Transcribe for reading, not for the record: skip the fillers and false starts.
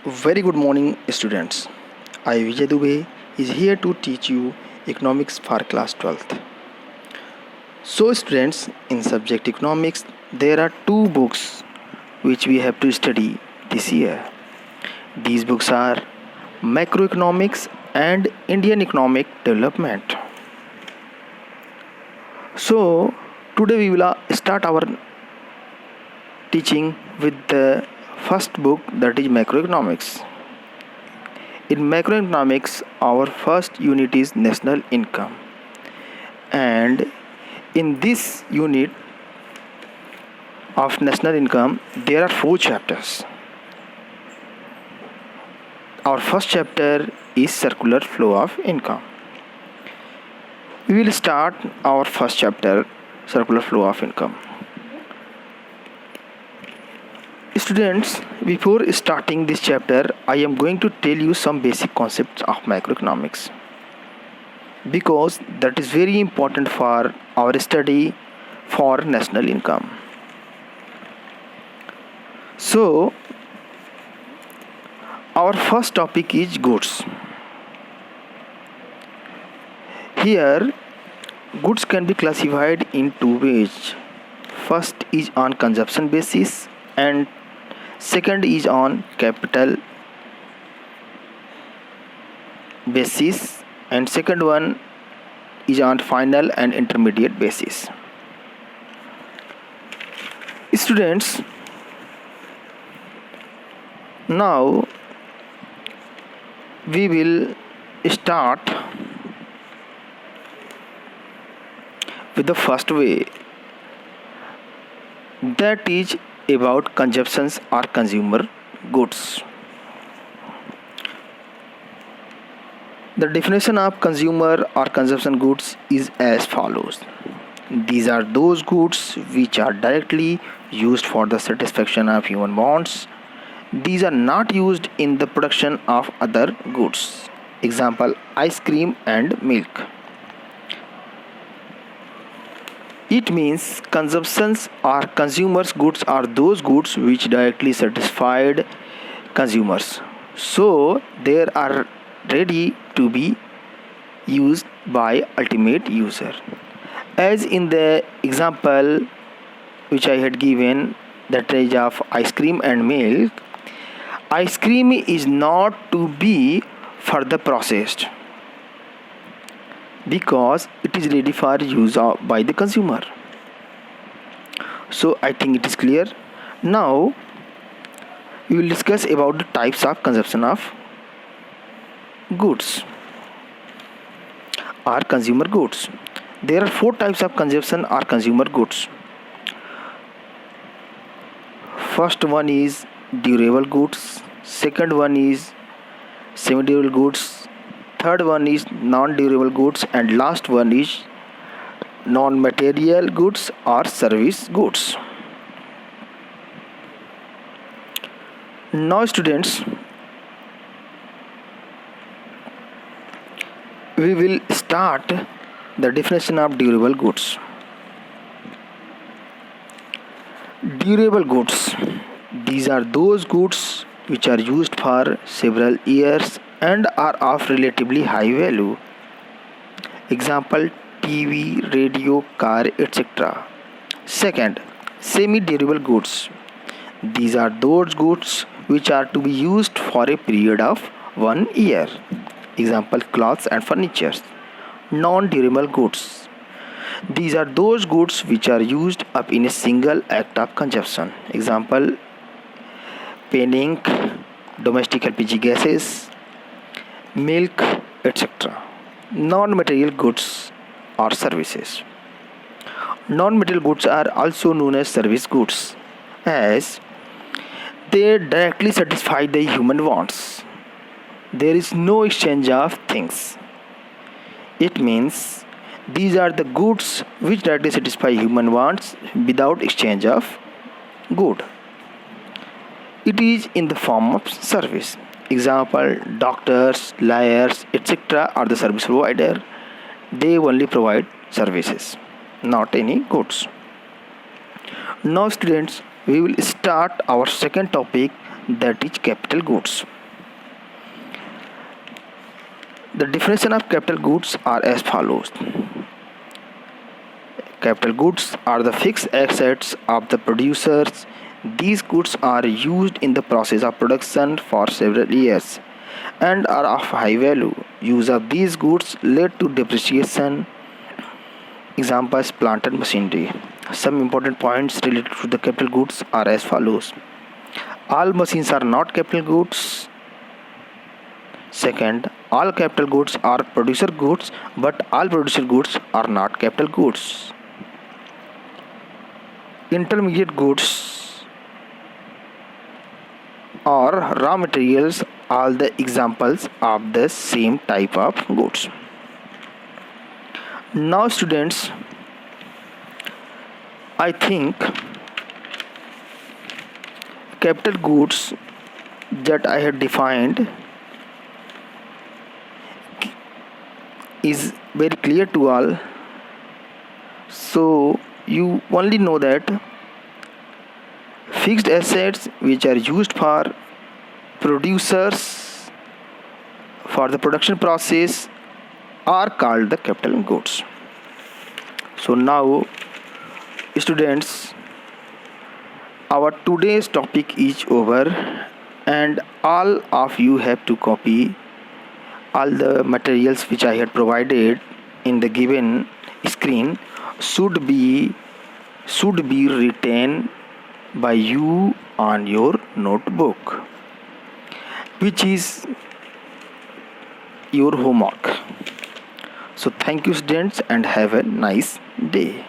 Very good morning, students. I Vijay Dubey is here to teach you economics for class 12th. So, students, in subject economics, there are two books which we have to study this year. These books are Macroeconomics and Indian Economic Development. So, today we will start our teaching with the first book, that is Macroeconomics. In macroeconomics, our first unit is national income, and in this unit of national income there are four chapters. Our first chapter is circular flow of income. We will start our first chapter, circular flow of income. Students, before starting this chapter, I am going to tell you some basic concepts of macroeconomics, because that is very important for our study for national income. So, our first topic is goods. Here, goods can be classified in two ways. First is on consumption basis, and second is on capital basis, and second one is on final and intermediate basis. Students, now we will start with the first way, that is about consumptions or consumer goods. The definition of consumer or consumption goods is as follows. These are those goods which are directly used for the satisfaction of human wants. These are not used in the production of other goods. Example, ice cream and milk. It means consumptions or consumers goods are those goods which directly satisfied consumers, so they are ready to be used by ultimate user. As in the example which I had given, that is of ice cream and milk, ice cream is not to be further processed because it is ready for use by the consumer. So I think it is clear. Now we will discuss about the types of consumption of goods or consumer goods. There are four types of consumption or consumer goods. First one is durable goods, second one is semi-durable goods, third one is non-durable goods, and last one is non-material goods or service goods. Now students, we will start the definition of durable goods. Durable goods, these are those goods which are used for several years and are of relatively high value. Example, TV, radio, car, etc. Second, semi-durable goods. These are those goods which are to be used for a period of 1 year. Example, clothes and furniture. Non-durable goods. These are those goods which are used up in a single act of consumption. Example, pen ink, domestic LPG gases, milk, etc. Non-material goods or services. Non-material goods are also known as service goods, as they directly satisfy the human wants. There is no exchange of things. It means these are the goods which directly satisfy human wants without exchange of good. It is in the form of service. Example, doctors, lawyers, etc. are the service provider. They only provide services, not any goods. Now students, we will start our second topic, that is capital goods. The definition of capital goods are as follows. Capital goods are the fixed assets of the producers. These goods are used in the process of production for several years and are of high value. Use of these goods led to depreciation. Examples: plant and machinery. Some important points related to the capital goods are as follows. All machines are not capital goods. Second, all capital goods are producer goods, but all producer goods are not capital goods. Intermediate goods or raw materials are the examples of the same type of goods. Now students, I think capital goods that I have defined is very clear to all. So you only know that fixed assets which are used for producers for the production process are called the capital goods. So now students, our today's topic is over and all of you have to copy all the materials which I had provided in the given screen should be written by you on your notebook, which is your homework. So thank you students and have a nice day.